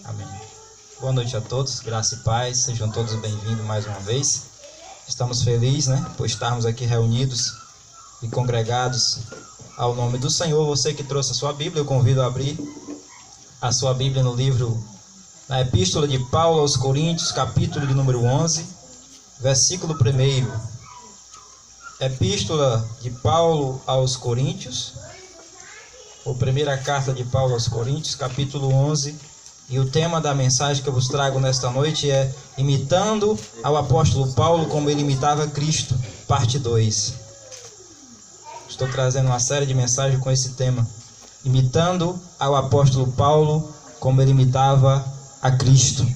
Amém. Boa noite a todos, graça e paz, sejam todos bem-vindos mais uma vez. Estamos felizes, por estarmos aqui reunidos e congregados ao nome do Senhor. Você que trouxe a sua Bíblia, eu convido a abrir a sua Bíblia no livro, na Epístola de Paulo aos Coríntios, capítulo de número 11, versículo 1. Epístola de Paulo aos Coríntios, ou primeira carta de Paulo aos Coríntios, capítulo 11, e o tema da mensagem que eu vos trago nesta noite é Imitando ao apóstolo Paulo como ele imitava Cristo, parte 2. Estou trazendo uma série de mensagens com esse tema, Imitando ao apóstolo Paulo como ele imitava a Cristo.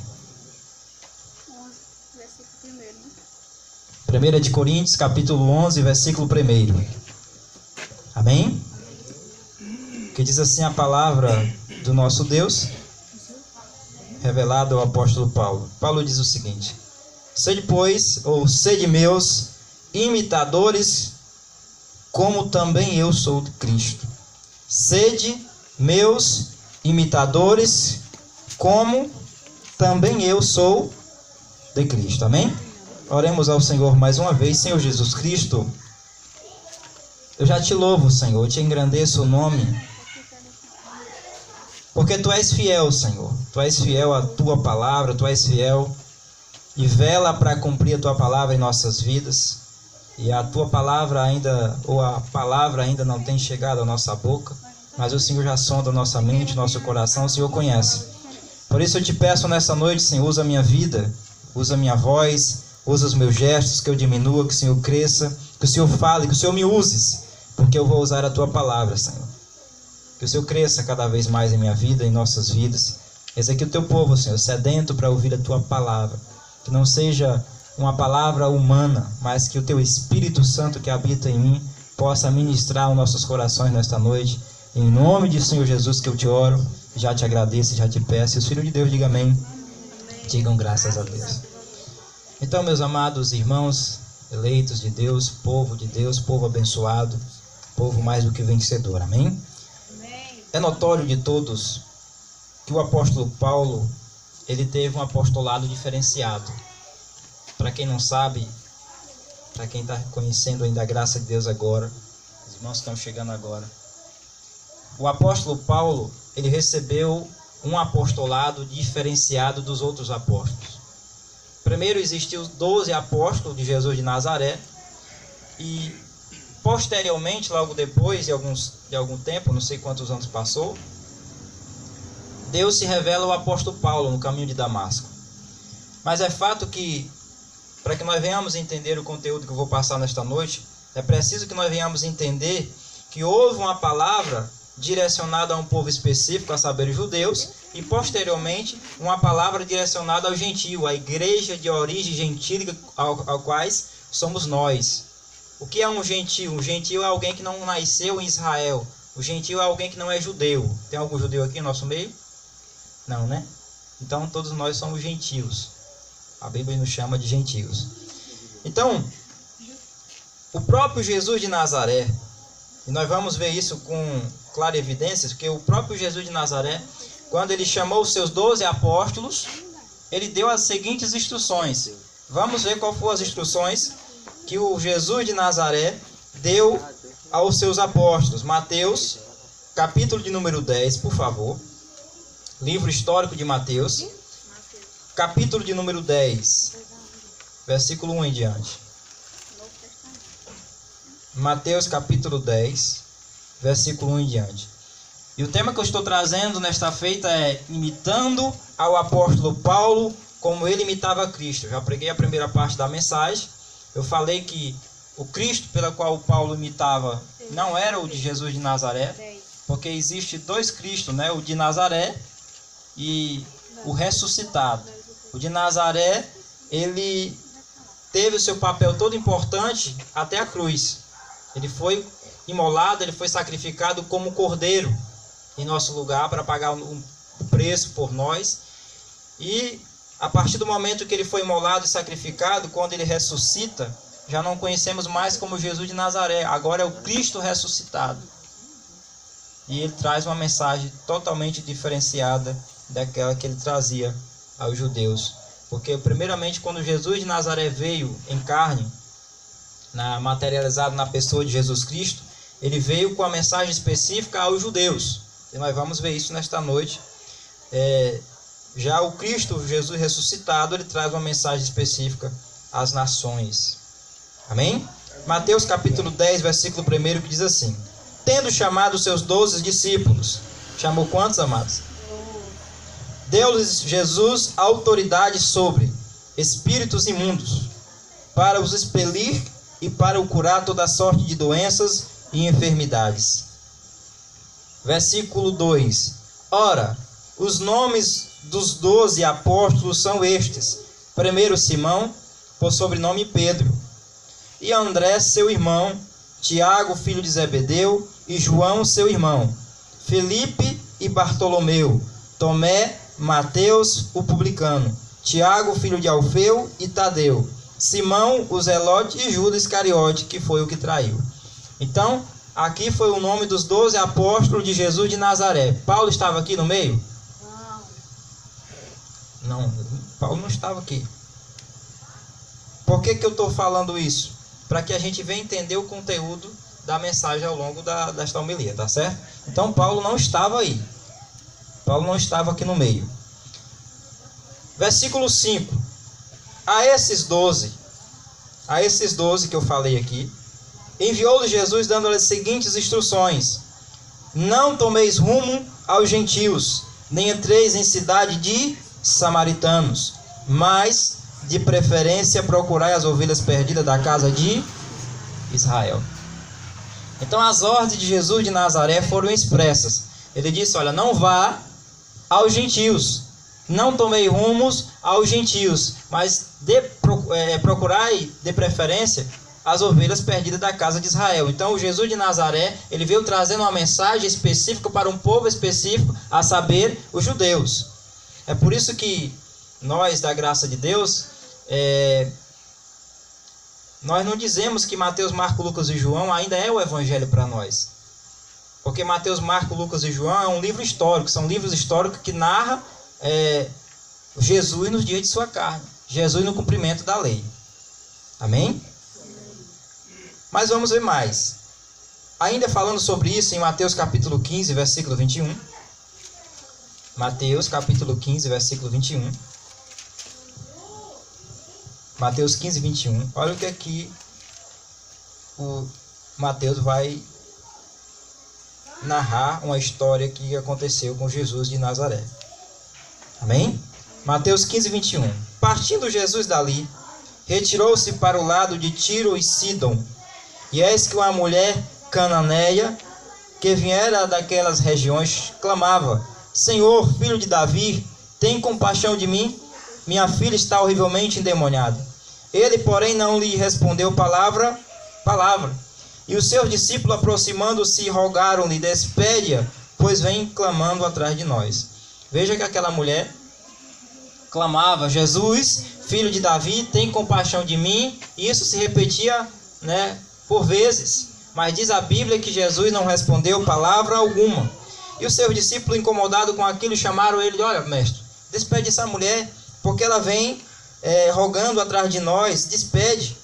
1 de Coríntios, capítulo 11, versículo 1. Amém? Que diz assim a palavra do nosso Deus, revelada ao apóstolo Paulo. Paulo diz o seguinte: sede, pois, ou sede meus imitadores, como também eu sou de Cristo. Sede meus imitadores, como também eu sou de Cristo. Amém? Oremos ao Senhor mais uma vez. Senhor Jesus Cristo, eu já te louvo, Senhor, eu te engrandeço o nome, porque Tu és fiel, Senhor. Tu és fiel à Tua palavra, Tu és fiel e vela para cumprir a Tua palavra em nossas vidas. E a Tua palavra ainda, ou a palavra ainda não tem chegado à nossa boca, mas o Senhor já sonda a nossa mente, nosso coração, o Senhor conhece. Por isso eu te peço nessa noite, Senhor, usa a minha vida, usa a minha voz, usa os meus gestos, que eu diminua, que o Senhor cresça, que o Senhor fale, que o Senhor me uses, porque eu vou usar a Tua palavra, Senhor. Que o Senhor cresça cada vez mais em minha vida, em nossas vidas. Esse aqui é o Teu povo, Senhor, sedento para ouvir a Tua palavra. Que não seja uma palavra humana, mas que o Teu Espírito Santo que habita em mim possa ministrar aos nossos corações nesta noite. Em nome de Senhor Jesus que eu te oro, já te agradeço, já te peço. E os filhos de Deus digam amém. Digam graças a Deus. Então, meus amados irmãos, eleitos de Deus, povo abençoado, povo mais do que vencedor, amém? É notório de todos que o apóstolo Paulo, ele teve um apostolado diferenciado. Para quem não sabe, para quem está conhecendo ainda a graça de Deus agora, os irmãos estão chegando agora, o apóstolo Paulo, ele recebeu um apostolado diferenciado dos outros apóstolos. Primeiro existiu os 12 apóstolos de Jesus de Nazaré, e posteriormente, logo depois de algum tempo, não sei quantos anos passou, Deus se revela ao apóstolo Paulo no caminho de Damasco. Mas é fato que, para que nós venhamos entender o conteúdo que eu vou passar nesta noite, é preciso que nós venhamos entender que houve uma palavra direcionada a um povo específico, a saber, os judeus, e posteriormente uma palavra direcionada ao gentio, a igreja de origem gentílica ao quais somos nós. O que é um gentio? Um gentio é alguém que não nasceu em Israel. O gentio é alguém que não é judeu. Tem algum judeu aqui no nosso meio? Não, né? Então todos nós somos gentios. A Bíblia nos chama de gentios. Então, o próprio Jesus de Nazaré, e nós vamos ver isso com clara evidência, porque o próprio Jesus de Nazaré, quando ele chamou os seus 12 apóstolos, ele deu as seguintes instruções. Vamos ver qual foram as instruções que o Jesus de Nazaré deu aos seus apóstolos. Mateus, capítulo de número 10, por favor. Livro histórico de Mateus, capítulo de número 10, versículo 1 em diante. Mateus, capítulo 10, versículo 1 em diante. E o tema que eu estou trazendo nesta feita é Imitando ao apóstolo Paulo como ele imitava Cristo. Eu já preguei a primeira parte da mensagem. Eu falei que o Cristo pelo qual Paulo imitava não era o de Jesus de Nazaré, porque existe dois Cristos, né? O de Nazaré e o ressuscitado. O de Nazaré, ele teve o seu papel todo importante até a cruz. Ele foi imolado, ele foi sacrificado como cordeiro em nosso lugar para pagar um preço por nós. E a partir do momento que ele foi imolado e sacrificado, quando ele ressuscita, já não conhecemos mais como Jesus de Nazaré. Agora é o Cristo ressuscitado. E ele traz uma mensagem totalmente diferenciada daquela que ele trazia aos judeus. Porque, primeiramente, quando Jesus de Nazaré veio em carne, materializado na pessoa de Jesus Cristo, ele veio com a mensagem específica aos judeus. E nós vamos ver isso nesta noite. Já o Cristo, Jesus ressuscitado, ele traz uma mensagem específica às nações. Amém? Mateus capítulo 10, versículo 1, que diz assim: tendo chamado os seus 12 discípulos. Chamou quantos, amados? Deu-lhes Jesus autoridade sobre espíritos imundos, para os expelir e para o curar toda sorte de doenças e enfermidades. Versículo 2: ora, os nomes dos 12 apóstolos são estes: primeiro Simão, por sobrenome Pedro, e André seu irmão, Tiago filho de Zebedeu, e João seu irmão, Felipe e Bartolomeu, Tomé, Mateus o publicano, Tiago filho de Alfeu e Tadeu, Simão o Zelote e Judas Iscariote, que foi o que traiu. Então, aqui foi o nome dos 12 apóstolos de Jesus de Nazaré. Paulo estava aqui no meio? Não, Paulo não estava aqui. Por que eu estou falando isso? Para que a gente venha entender o conteúdo da mensagem ao longo desta homilia, tá certo? Então, Paulo não estava aí. Paulo não estava aqui no meio. Versículo 5. A esses 12 que eu falei aqui, enviou-lhes Jesus dando-lhes as seguintes instruções: não tomeis rumo aos gentios, nem entreis em cidade de samaritanos, mas de preferência procurai as ovelhas perdidas da casa de Israel. Então as ordens de Jesus de Nazaré foram expressas. Ele disse: olha, não vá aos gentios, não tomei rumos aos gentios, mas procurai de preferência as ovelhas perdidas da casa de Israel. Então o Jesus de Nazaré, ele veio trazendo uma mensagem específica para um povo específico, a saber, os judeus. É por isso que nós, da graça de Deus, nós não dizemos que Mateus, Marcos, Lucas e João ainda é o evangelho para nós. Porque Mateus, Marcos, Lucas e João é um livro histórico, são livros históricos que narram Jesus nos dias de sua carne, Jesus no cumprimento da lei. Amém? Mas vamos ver mais. Ainda falando sobre isso, em Mateus capítulo 15, versículo 21. Mateus capítulo 15, versículo 21. Mateus 15, 21. Olha o que aqui o Mateus vai narrar uma história que aconteceu com Jesus de Nazaré. Amém? Mateus 15, 21. Partindo Jesus dali, retirou-se para o lado de Tiro e Sidom. E eis que uma mulher cananeia, que viera daquelas regiões, clamava: Senhor, filho de Davi, tem compaixão de mim, minha filha está horrivelmente endemoniada. Ele, porém, não lhe respondeu palavra. E os seus discípulos, aproximando-se, rogaram-lhe: despede-a, pois vem clamando atrás de nós. Veja que aquela mulher clamava: Jesus, filho de Davi, tem compaixão de mim. E isso se repetia, por vezes. Mas diz a Bíblia que Jesus não respondeu palavra alguma. E os seus discípulos, incomodados com aquilo, chamaram ele: olha, mestre, despede essa mulher, porque ela vem rogando atrás de nós, despede.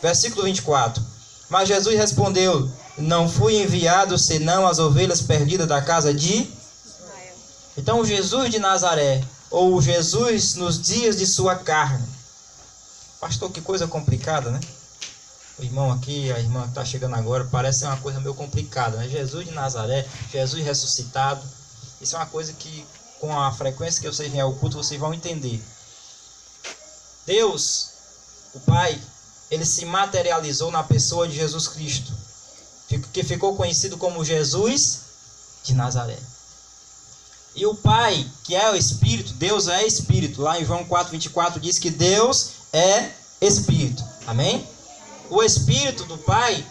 Versículo 24. Mas Jesus respondeu: não fui enviado senão as ovelhas perdidas da casa de Israel. Então o Jesus de Nazaré, ou o Jesus nos dias de sua carne. Pastor, que coisa complicada, né? O irmão aqui, a irmã que está chegando agora, parece uma coisa meio complicada, né? Jesus de Nazaré, Jesus ressuscitado. Isso é uma coisa que, com a frequência que vocês vêm ao culto, vocês vão entender. Deus, o Pai, ele se materializou na pessoa de Jesus Cristo, que ficou conhecido como Jesus de Nazaré. E o Pai, que é o Espírito, Deus é Espírito. Lá em João 4,24 diz que Deus é Espírito. Amém? O Espírito do Pai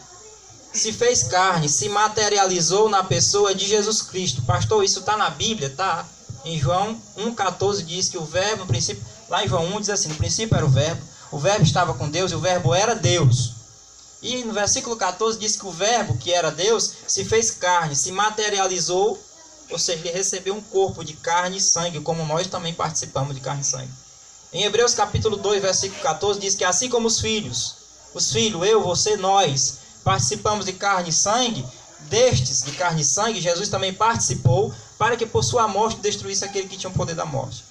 se fez carne, se materializou na pessoa de Jesus Cristo. Pastor, isso está na Bíblia? Tá. Em João 1,14 diz que o verbo, no princípio, lá em João 1 diz assim: no princípio era o verbo estava com Deus e o verbo era Deus. E no versículo 14 diz que o verbo, que era Deus, se fez carne, se materializou ou seja, ele recebeu um corpo de carne e sangue, como nós também participamos de carne e sangue. Em Hebreus capítulo 2, versículo 14, diz que assim como os filhos, eu, você, nós, participamos de carne e sangue, destes, de carne e sangue, Jesus também participou, para que por sua morte destruísse aquele que tinha o poder da morte.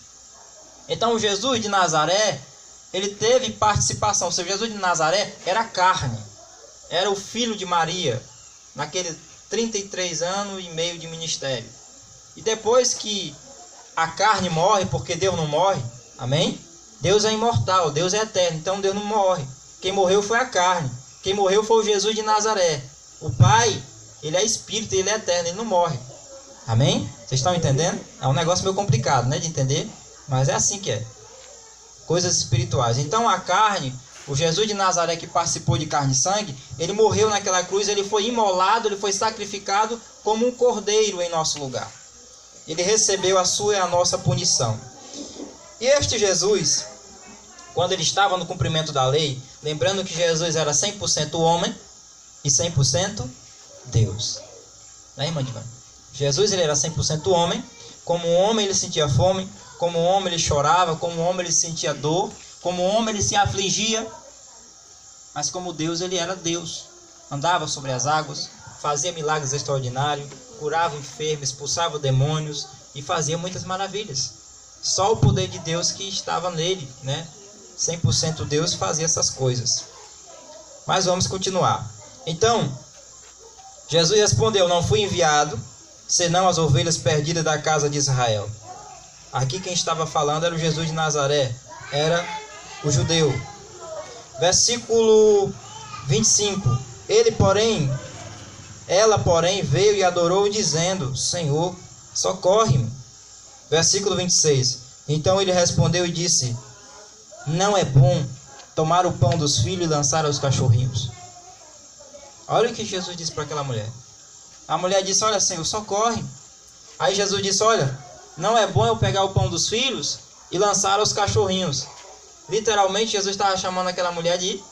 Então Jesus de Nazaré, ele teve participação. O seu Jesus de Nazaré era carne, era o filho de Maria, naqueles 33 anos e meio de ministério. E depois que a carne morre, porque Deus não morre, amém? Deus é imortal, Deus é eterno, então Deus não morre. Quem morreu foi a carne, quem morreu foi o Jesus de Nazaré. O Pai, ele é espírito, ele é eterno, ele não morre. Amém? Vocês estão entendendo? É um negócio meio complicado, né, de entender, mas é assim que é. Coisas espirituais. Então a carne, o Jesus de Nazaré que participou de carne e sangue, ele morreu naquela cruz, ele foi imolado, ele foi sacrificado como um cordeiro em nosso lugar. Ele recebeu a sua e a nossa punição. E este Jesus, quando ele estava no cumprimento da lei, lembrando que Jesus era 100% homem e 100% Deus. Né, irmã Divana? Jesus ele era 100% homem. Como homem ele sentia fome, como homem ele chorava, como homem ele sentia dor, como homem ele se afligia. Mas como Deus ele era Deus. Andava sobre as águas, fazia milagres extraordinários, curava enfermos, expulsava demônios e fazia muitas maravilhas. Só o poder de Deus que estava nele, né? 100% Deus fazia essas coisas. Mas vamos continuar. Então, Jesus respondeu: não fui enviado, senão as ovelhas perdidas da casa de Israel. Aqui quem estava falando era o Jesus de Nazaré, era o judeu. Versículo 25. Ela, porém, veio e adorou, dizendo: Senhor, socorre-me. Versículo 26. Então ele respondeu e disse: não é bom tomar o pão dos filhos e lançar aos cachorrinhos. Olha o que Jesus disse para aquela mulher. A mulher disse: olha, Senhor, socorre. Aí Jesus disse: olha, não é bom eu pegar o pão dos filhos e lançar aos cachorrinhos. Literalmente Jesus estava chamando aquela mulher de...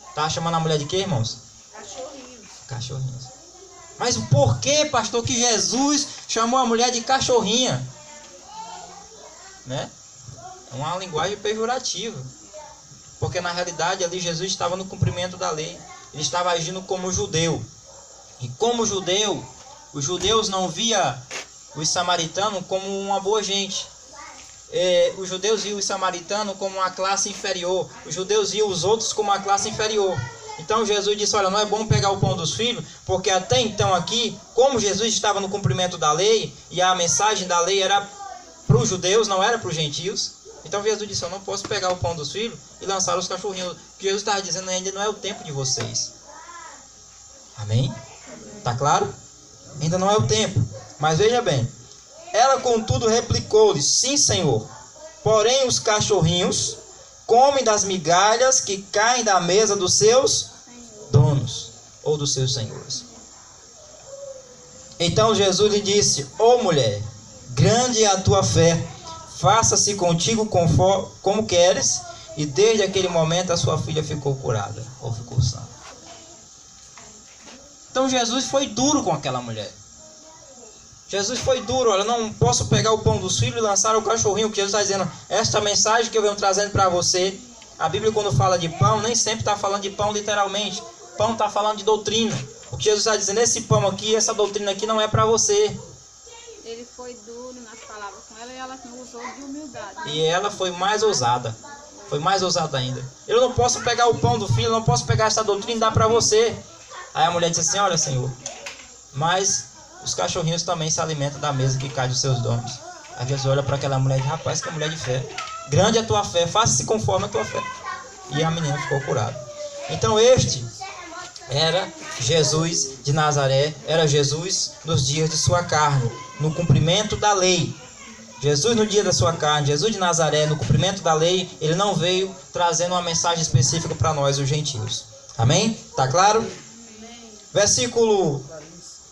Estava chamando a mulher de quê, irmãos? Cachorrinhos. Mas por que, pastor, que Jesus chamou a mulher de cachorrinha? Né? É uma linguagem pejorativa. Porque na realidade ali Jesus estava no cumprimento da lei. Ele estava agindo como judeu. E como judeu, os judeus não via os samaritanos como uma boa gente. Os judeus viam os samaritanos como uma classe inferior. Os judeus viam os outros como uma classe inferior. Então Jesus disse: olha, não é bom pegar o pão dos filhos, porque até então aqui, como Jesus estava no cumprimento da lei, e a mensagem da lei era para os judeus, não era para os gentios. Então Jesus disse: eu não posso pegar o pão dos filhos e lançar os cachorrinhos. O que Jesus estava dizendo ainda não é o tempo de vocês. Amém? Está claro? Ainda não é o tempo. Mas veja bem. Ela, contudo, replicou-lhe: sim, Senhor. Porém, os cachorrinhos comem das migalhas que caem da mesa dos seus donos, ou dos seus senhores. Então Jesus lhe disse: ó mulher, grande é a tua fé, faça-se contigo como queres. E desde aquele momento a sua filha ficou curada, ou ficou sã. Então Jesus foi duro com aquela mulher. Jesus foi duro: olha, não posso pegar o pão dos filhos e lançar o cachorrinho. Que Jesus está dizendo: esta mensagem que eu venho trazendo para você. A Bíblia, quando fala de pão, nem sempre está falando de pão literalmente. Pão está falando de doutrina. O que Jesus está dizendo: esse pão aqui, essa doutrina aqui não é para você. Ele foi duro nas palavras com ela e ela usou de humildade. E ela foi mais ousada. Foi mais ousada ainda. Eu não posso pegar o pão do filho, eu não posso pegar essa doutrina e dar para você. Aí a mulher disse assim: olha, Senhor, mas os cachorrinhos também se alimentam da mesa que cai dos seus donos. Aí Jesus olha para aquela mulher e diz: rapaz, que mulher de fé. Grande é a tua fé, faça-se conforme a tua fé. E a menina ficou curada. Então este era Jesus de Nazaré, era Jesus nos dias de sua carne, no cumprimento da lei. Jesus no dia da sua carne, Jesus de Nazaré, no cumprimento da lei, ele não veio trazendo uma mensagem específica para nós, os gentios. Amém? Tá claro? Versículo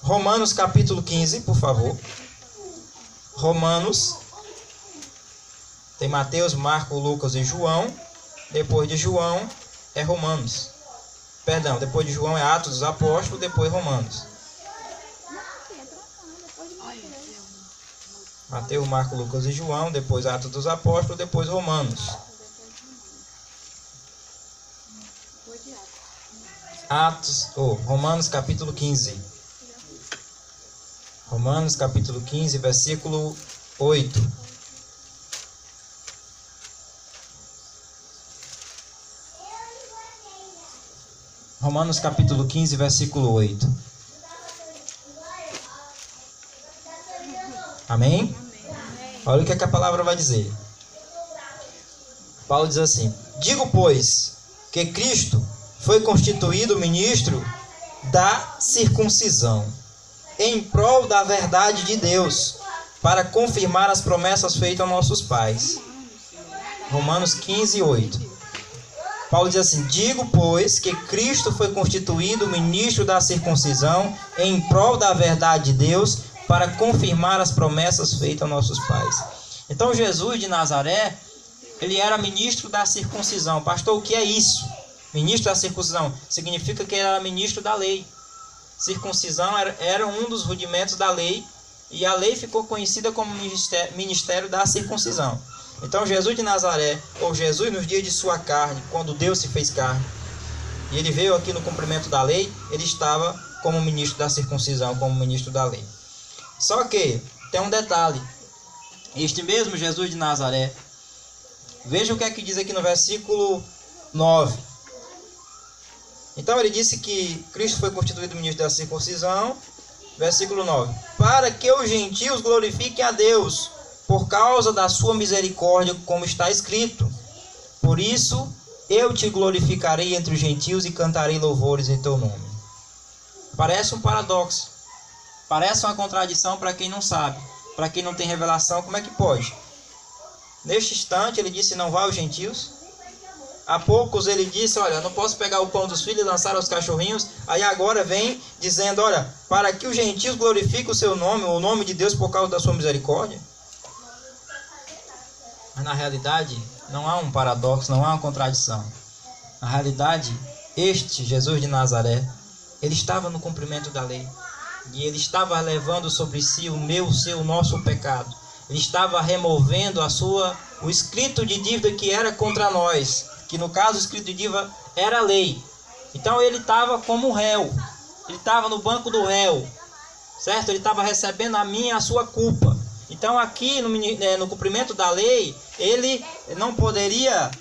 Romanos capítulo 15, por favor. Romanos. Tem Mateus, Marcos, Lucas e João. Depois de João é Romanos. Perdão, depois de João é Atos dos Apóstolos, depois Romanos. Mateus, Marcos, Lucas e João, depois Atos dos Apóstolos, depois Romanos. Romanos capítulo 15. Romanos capítulo 15, versículo 8. Romanos capítulo 15, versículo 8. Amém? Olha o que a palavra vai dizer. Paulo diz assim: digo, pois, que Cristo foi constituído ministro da circuncisão, em prol da verdade de Deus, para confirmar as promessas feitas aos nossos pais. Romanos 15, 8. Paulo diz assim: digo, pois, que Cristo foi constituído ministro da circuncisão, em prol da verdade de Deus, para confirmar as promessas feitas aos nossos pais. Então Jesus de Nazaré, ele era ministro da circuncisão. Pastor, o que é isso? Ministro da circuncisão significa que ele era ministro da lei. Circuncisão era um dos rudimentos da lei, e a lei ficou conhecida como ministério da circuncisão. Então Jesus de Nazaré, ou Jesus nos dias de sua carne, quando Deus se fez carne, e ele veio aqui no cumprimento da lei, ele estava como ministro da circuncisão, como ministro da lei. Só que tem um detalhe: este mesmo Jesus de Nazaré, veja o que é que diz aqui no versículo 9. Então ele disse que Cristo foi constituído ministro da circuncisão, versículo 9, para que os gentios glorifiquem a Deus, por causa da sua misericórdia, como está escrito: por isso eu te glorificarei entre os gentios e cantarei louvores em teu nome. Parece um paradoxo, parece uma contradição para quem não sabe, para quem não tem revelação. Como é que pode? Neste instante ele disse: não vá aos gentios. Há poucos ele disse: olha, não posso pegar o pão dos filhos e lançar aos cachorrinhos. Aí agora vem dizendo: olha, para que os gentios glorifiquem o seu nome, o nome de Deus, por causa da sua misericórdia. Mas na realidade não há um paradoxo, não há uma contradição. Na realidade, este Jesus de Nazaré, ele estava no cumprimento da lei, e ele estava levando sobre si o meu, o seu, o nosso pecado. Ele estava removendo o escrito de dívida que era contra nós, que no caso o escrito de dívida era a lei. Então ele estava como réu, ele estava no banco do réu, certo? Ele estava recebendo a minha e a sua culpa. Então aqui no cumprimento da lei, ele não poderia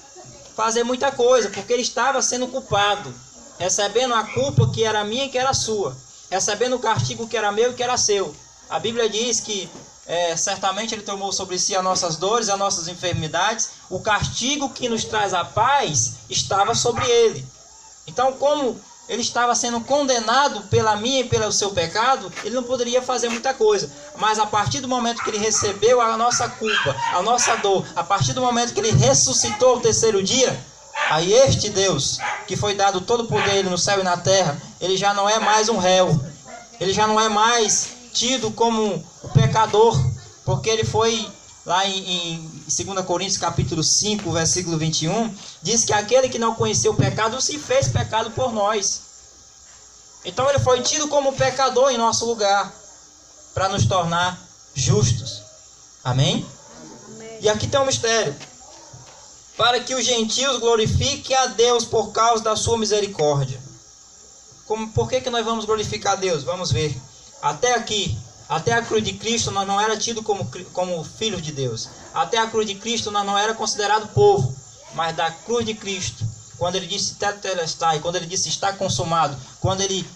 fazer muita coisa, porque ele estava sendo culpado, recebendo a culpa que era minha e que era sua, recebendo o castigo que era meu e que era seu. A Bíblia diz que certamente ele tomou sobre si as nossas dores, as nossas enfermidades. O castigo que nos traz a paz estava sobre ele. Então, como ele estava sendo condenado pela minha e pelo seu pecado, ele não poderia fazer muita coisa. Mas a partir do momento que ele recebeu a nossa culpa, a nossa dor, a partir do momento que ele ressuscitou o terceiro dia, aí este Deus, que foi dado todo o poder a ele no céu e na terra, ele já não é mais um réu, ele já não é mais tido como o pecador, porque ele foi lá em 2 Coríntios capítulo 5, versículo 21, diz que aquele que não conheceu o pecado se fez pecado por nós. Então ele foi tido como pecador em nosso lugar, para nos tornar justos. Amém? Amém? E aqui tem um mistério: para que os gentios glorifiquem a Deus por causa da sua misericórdia. Por que nós vamos glorificar a Deus? Vamos ver. Até aqui, até a cruz de Cristo, nós não era tido como filhos de Deus. Até a cruz de Cristo, nós não era considerado povo. Mas da cruz de Cristo, quando ele disse tetelestai, quando ele disse está consumado, quando ele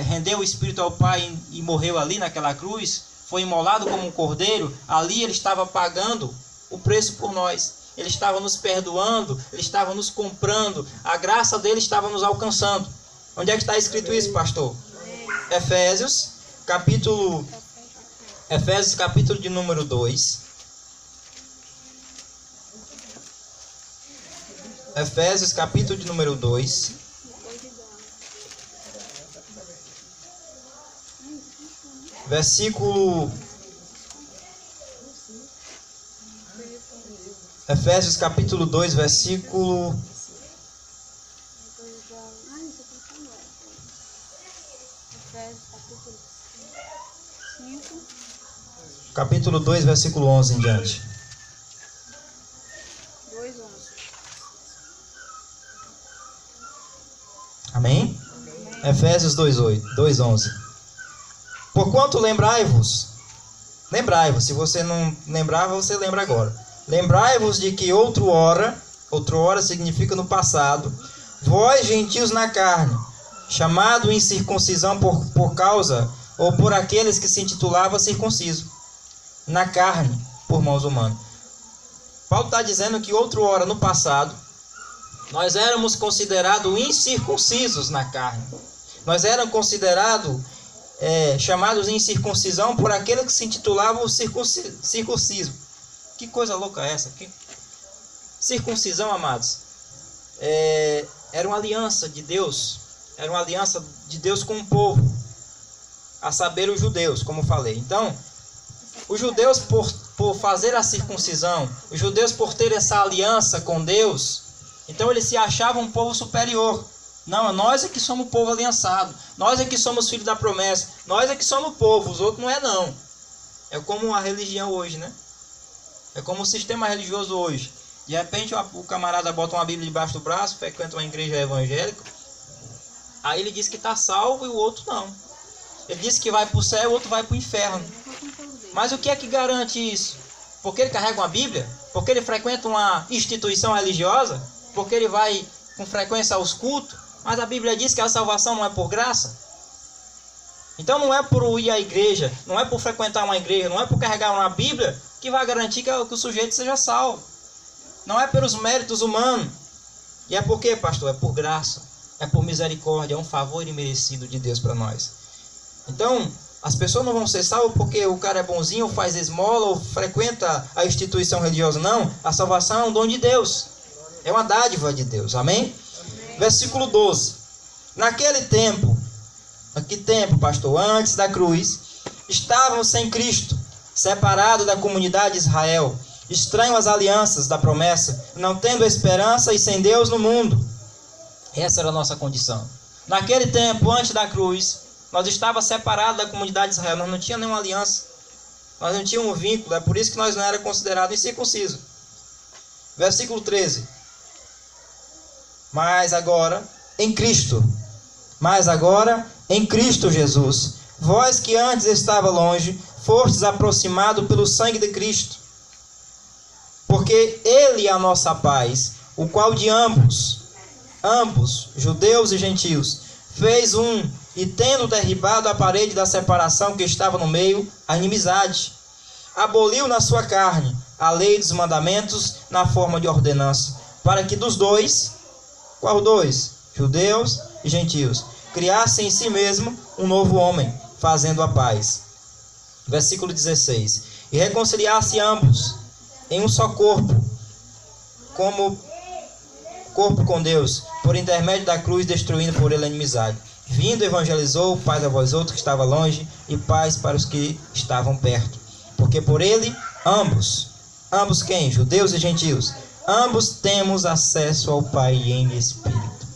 rendeu o Espírito ao Pai e morreu ali naquela cruz, foi imolado como um cordeiro, ali ele estava pagando o preço por nós. Ele estava nos perdoando, ele estava nos comprando, a graça dele estava nos alcançando. Onde é que está escrito isso, pastor? Efésios capítulo de número 2. Efésios capítulo de número 2. Versículo... Efésios capítulo 2, versículo... capítulo 2, versículo 11 em diante. 2:11. Amém? Efésios 2:11. Porquanto lembrai-vos, se você não lembrava, você lembra agora. Lembrai-vos de que outrora significa no passado, vós gentios na carne, chamado incircuncisão por causa, ou por aqueles que se intitulavam circunciso, na carne, por mãos humanas. Paulo está dizendo que outrora, no passado, nós éramos considerados incircuncisos na carne. Nós éramos considerados chamados incircuncisão por aqueles que se intitulavam circuncismo. Que coisa louca é essa? Circuncisão, amados, era uma aliança de Deus. Era uma aliança de Deus com o povo, a saber, os judeus, como falei. Então, os judeus, por fazer a circuncisão, os judeus, por ter essa aliança com Deus, então eles se achavam um povo superior. Não, nós é que somos o povo aliançado, nós é que somos filhos da promessa, nós é que somos o povo, os outros não é não. É como a religião hoje, né? É como o sistema religioso hoje. De repente o camarada bota uma Bíblia debaixo do braço, frequenta uma igreja evangélica, aí ele diz que está salvo e o outro não. Ele diz que vai para o céu e o outro vai para o inferno. Mas o que é que garante isso? Porque ele carrega uma Bíblia? Porque ele frequenta uma instituição religiosa? Porque ele vai com frequência aos cultos? Mas a Bíblia diz que a salvação não é por graça. Então não é por ir à igreja, não é por frequentar uma igreja, não é por carregar uma Bíblia que vai garantir que o sujeito seja salvo. Não é pelos méritos humanos. E é por quê, pastor? É por graça. É por misericórdia. É um favor imerecido de Deus para nós. Então, as pessoas não vão ser salvas porque o cara é bonzinho, ou faz esmola, ou frequenta a instituição religiosa. Não. A salvação é um dom de Deus. É uma dádiva de Deus. Amém? Versículo 12. Naquele tempo, que tempo, pastor? Antes da cruz, estavam sem Cristo, separados da comunidade de Israel, estranho às alianças da promessa, não tendo esperança e sem Deus no mundo. Essa era a nossa condição. Naquele tempo, antes da cruz, nós estávamos separados da comunidade de Israel, nós não tínhamos nenhuma aliança, nós não tínhamos um vínculo, é por isso que nós não éramos considerados incircuncisos. Versículo 13. Mas agora, em Cristo Jesus, vós que antes estava longe, fostes aproximados pelo sangue de Cristo, porque Ele é a nossa paz, o qual de ambos, judeus e gentios, fez um, e tendo derribado a parede da separação que estava no meio, a inimizade, aboliu na sua carne a lei dos mandamentos na forma de ordenança, para que dos dois, qual dois? Judeus e gentios, criasse em si mesmo um novo homem, fazendo a paz. Versículo 16. E reconciliasse ambos em um só corpo, como corpo com Deus, por intermédio da cruz, destruindo por ele a inimizade. Vindo, evangelizou, paz a vós outros que estavam longe, e paz para os que estavam perto. Porque por ele, ambos quem? Judeus e gentios, ambos temos acesso ao Pai em Espírito.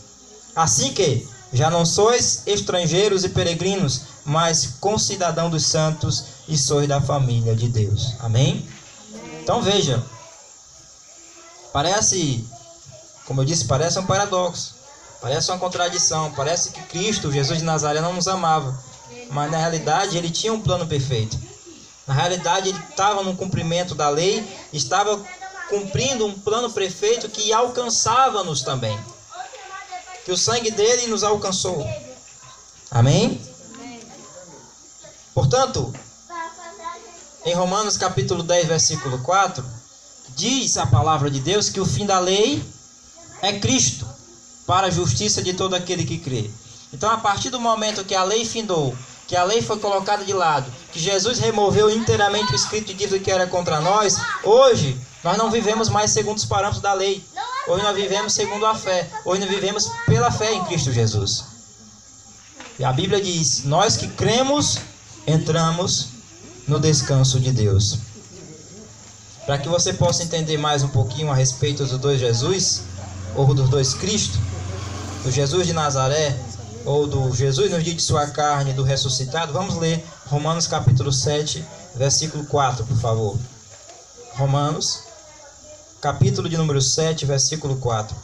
Assim que já não sois estrangeiros e peregrinos, mas concidadão dos santos e sois da família de Deus. Amém? Então veja, parece, como eu disse, parece um paradoxo, parece uma contradição, parece que Cristo, Jesus de Nazaré, não nos amava, mas na realidade ele tinha um plano perfeito. Na realidade ele estava no cumprimento da lei, estava cumprindo um plano perfeito que alcançava-nos também, que o sangue dele nos alcançou. Amém? Portanto, em Romanos capítulo 10, versículo 4, diz a palavra de Deus que o fim da lei é Cristo, para a justiça de todo aquele que crê. Então, a partir do momento que a lei findou, que a lei foi colocada de lado, que Jesus removeu inteiramente o escrito de dívida que era contra nós, hoje nós não vivemos mais segundo os parâmetros da lei. Hoje nós vivemos segundo a fé. Hoje nós vivemos pela fé em Cristo Jesus. E a Bíblia diz, nós que cremos, entramos no descanso de Deus. Para que você possa entender mais um pouquinho a respeito dos dois Jesus, ou dos dois Cristo, do Jesus de Nazaré, ou do Jesus no dia de sua carne, do ressuscitado, vamos ler Romanos capítulo 7, versículo 4, por favor. Romanos, capítulo de número 7, versículo 4.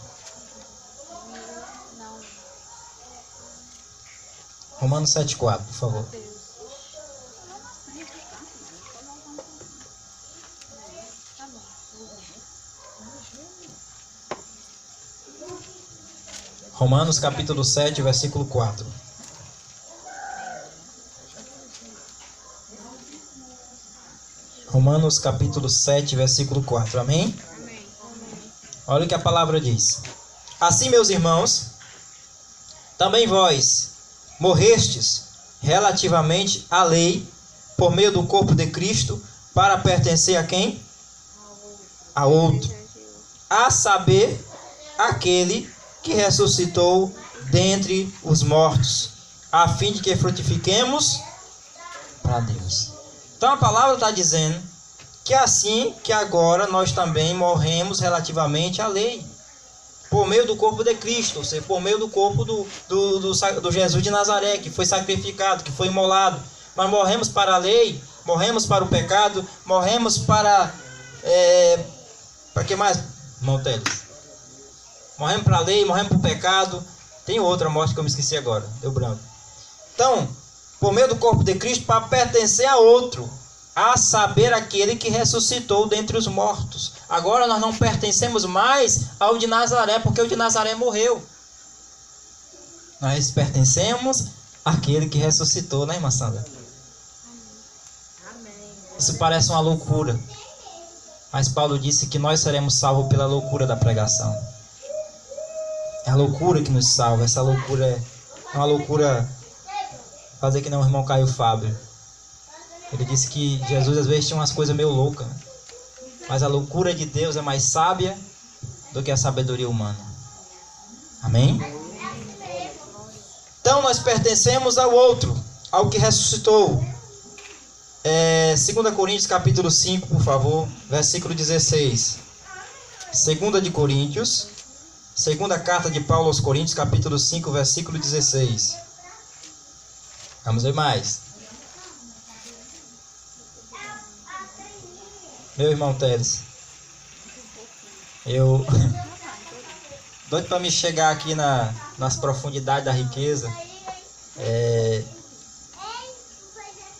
Romanos 7, 4, por favor. Romanos capítulo 7, versículo 4. Romanos capítulo 7, versículo 4. Amém? Amém. Olha o que a palavra diz. Assim, meus irmãos, também vós morrestes relativamente à lei por meio do corpo de Cristo para pertencer a quem? A outro. A saber, aquele que ressuscitou dentre os mortos, a fim de que frutifiquemos para Deus. Então a palavra está dizendo que assim que agora nós também morremos relativamente à lei, por meio do corpo de Cristo, ou seja, por meio do corpo do Jesus de Nazaré, que foi sacrificado, que foi imolado. Nós morremos para a lei, morremos para o pecado, morremos para que mais, irmão Teles? Morremos para a lei, morremos para o pecado. Tem outra morte que eu me esqueci agora, deu branco. Então, por meio do corpo de Cristo, para pertencer a outro, a saber, aquele que ressuscitou dentre os mortos. Agora nós não pertencemos mais ao de Nazaré, porque o de Nazaré morreu. Nós pertencemos àquele que ressuscitou, né, irmã Sandra? Isso parece uma loucura, mas Paulo disse que nós seremos salvos pela loucura da pregação. É a loucura que nos salva. Essa loucura é uma loucura, fazer que nem o irmão Caio Fábio. Ele disse que Jesus às vezes tinha umas coisas meio loucas, né? Mas a loucura de Deus é mais sábia do que a sabedoria humana. Amém? Então nós pertencemos ao outro, ao que ressuscitou. 2 Coríntios capítulo 5, por favor, versículo 16. 2 de Coríntios, segunda carta de Paulo aos Coríntios, capítulo 5, versículo 16. Vamos ver mais. Meu irmão Teles, eu doido para me chegar aqui nas profundidades da riqueza.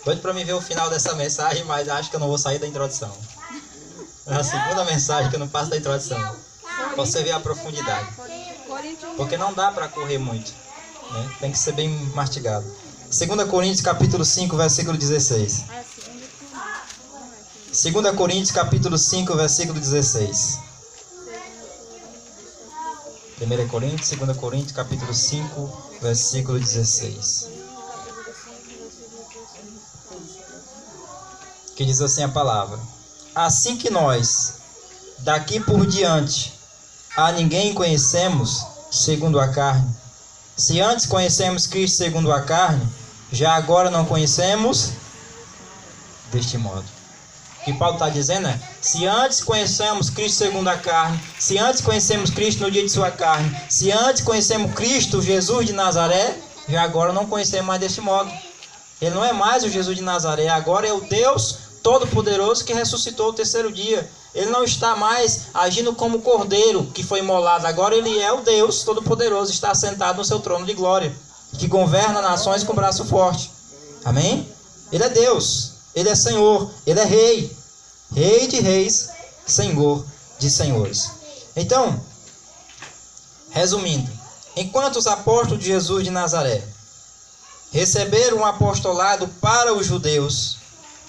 Doido para me ver o final dessa mensagem, mas acho que eu não vou sair da introdução. É a segunda mensagem que eu não passo da introdução. Pra você ver a profundidade. Porque não dá para correr muito, né? Tem que ser bem mastigado. 2 Coríntios capítulo 5, versículo 16. 2 Coríntios capítulo 5, versículo 16. 1 Coríntios, 2 Coríntios capítulo 5, versículo 16. Que diz assim a palavra: assim que nós, daqui por diante, a ninguém conhecemos segundo a carne. Se antes conhecemos Cristo segundo a carne, já agora não conhecemos deste modo. O que Paulo está dizendo é: se antes conhecemos Cristo segundo a carne, se antes conhecemos Cristo no dia de sua carne, se antes conhecemos Cristo, Jesus de Nazaré, já agora não conhecemos mais deste modo. Ele não é mais o Jesus de Nazaré, agora é o Deus Todo-Poderoso que ressuscitou o terceiro dia. Ele não está mais agindo como cordeiro que foi imolado. Agora ele é o Deus Todo-Poderoso, está sentado no seu trono de glória, que governa nações com braço forte. Amém? Ele é Deus, Ele é Senhor, Ele é Rei. Rei de reis, Senhor de senhores. Então, resumindo, enquanto os apóstolos de Jesus de Nazaré receberam um apostolado para os judeus,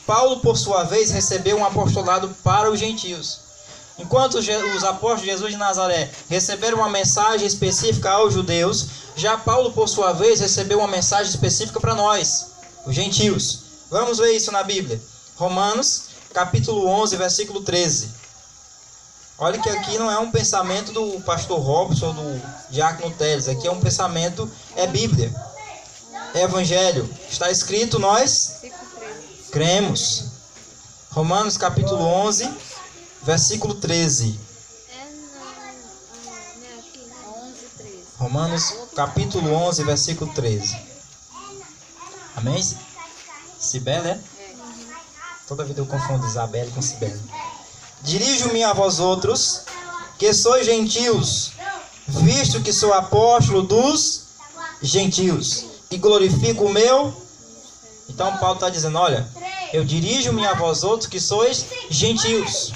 Paulo, por sua vez, recebeu um apostolado para os gentios. Enquanto os apóstolos de Jesus de Nazaré receberam uma mensagem específica aos judeus, já Paulo, por sua vez, recebeu uma mensagem específica para nós, os gentios. Vamos ver isso na Bíblia. Romanos, capítulo 11, versículo 13. Olha que aqui não é um pensamento do pastor Robson ou do diácono Teles. Aqui é um pensamento, é Bíblia. É Evangelho. Está escrito, nós cremos. Romanos capítulo 11, versículo 13. Romanos capítulo 11, versículo 13. Amém? Cibele, é? Toda vida eu confundo Isabelle com Sibeli. Dirijo-me a vós outros, que sois gentios, visto que sou apóstolo dos gentios, e glorifico o meu. Então Paulo está dizendo, olha, eu dirijo-me a vós outros que sois gentios,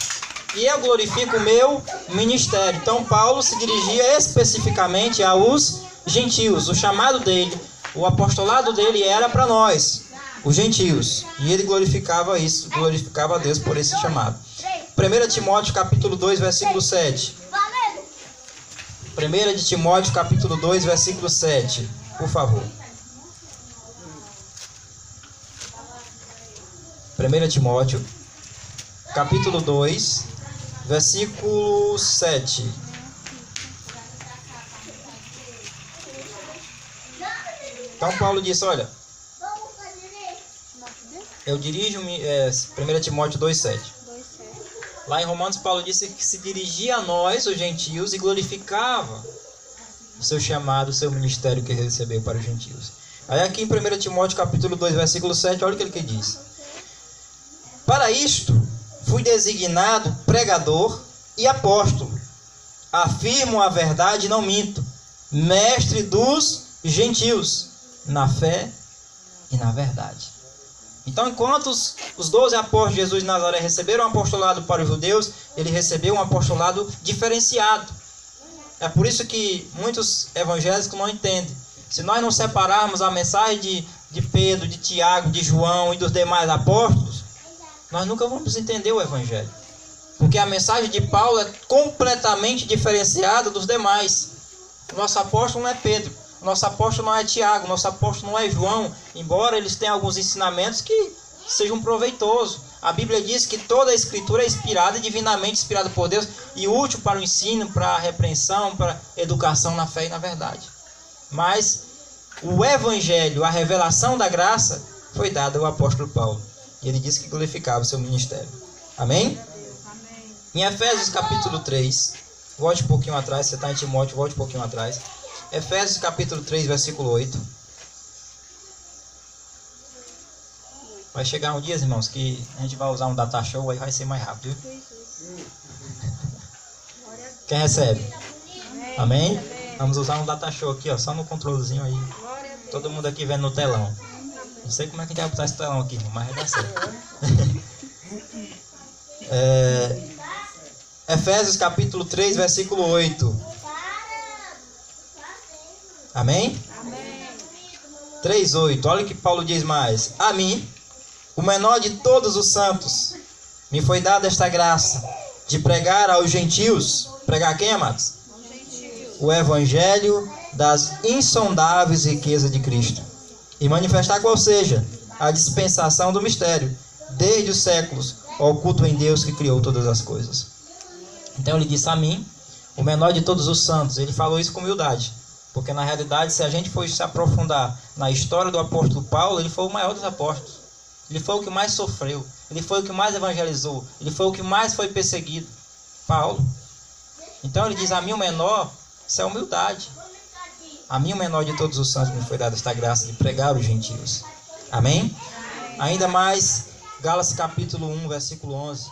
e eu glorifico o meu ministério. Então Paulo se dirigia especificamente aos gentios. O chamado dele, o apostolado dele era para nós, os gentios. E ele glorificava isso, glorificava a Deus por esse chamado. 1 Timóteo capítulo 2, versículo 7. 1 de Timóteo capítulo 2, versículo 7. Por favor. 1 Timóteo capítulo 2, versículo 7. Então Paulo disse, olha, eu dirijo-me, 1 Timóteo 2,7. Lá em Romanos, Paulo disse que se dirigia a nós, os gentios, e glorificava o seu chamado, o seu ministério que ele recebeu para os gentios. Aí aqui em 1 Timóteo capítulo 2, versículo 7, olha o que ele diz. Para isto, fui designado pregador e apóstolo. Afirmo a verdade e não minto. Mestre dos gentios, na fé e na verdade. Então, enquanto os 12 apóstolos de Jesus de Nazaré receberam um apostolado para os judeus, ele recebeu um apostolado diferenciado. É por isso que muitos evangélicos não entendem. Se nós não separarmos a mensagem de Pedro, de Tiago, de João e dos demais apóstolos, nós nunca vamos entender o evangelho. Porque a mensagem de Paulo é completamente diferenciada dos demais. O nosso apóstolo não é Pedro, o nosso apóstolo não é Tiago, o nosso apóstolo não é João, embora eles tenham alguns ensinamentos que sejam proveitosos. A Bíblia diz que toda a Escritura é inspirada e divinamente inspirada por Deus e útil para o ensino, para a repreensão, para a educação na fé e na verdade. Mas o Evangelho, a revelação da graça, foi dada ao apóstolo Paulo. E ele disse que glorificava o seu ministério. Amém? Amém. Em Efésios capítulo 3, volte um pouquinho atrás, você está em Timóteo, volte um pouquinho atrás. Efésios capítulo 3, versículo 8. Vai chegar um dia, irmãos, que a gente vai usar um data show, aí vai ser mais rápido. Viu? Quem recebe? Amém? Vamos usar um data show aqui, ó, só no controlezinho aí. Todo mundo aqui vendo no telão. Não sei como é que a gente vai botar esse telão aqui, mas vai dar certo. Efésios capítulo 3, versículo 8. Amém? Amém. 3:8. Olha o que Paulo diz mais. A mim, o menor de todos os santos, me foi dada esta graça de pregar aos gentios. Pregar quem, amados? O evangelho das insondáveis riquezas de Cristo. E manifestar qual seja a dispensação do mistério, desde os séculos, oculto em Deus que criou todas as coisas. Então ele disse a mim, o menor de todos os santos. Ele falou isso com humildade. Porque na realidade, se a gente for se aprofundar na história do apóstolo Paulo, ele foi o maior dos apóstolos. Ele foi o que mais sofreu. Ele foi o que mais evangelizou. Ele foi o que mais foi perseguido. Paulo. Então ele diz, a mim o menor, isso é humildade. A mim o menor de todos os santos me foi dada esta graça de pregar os gentios. Amém? Ainda mais, Gálatas capítulo 1, versículo 11.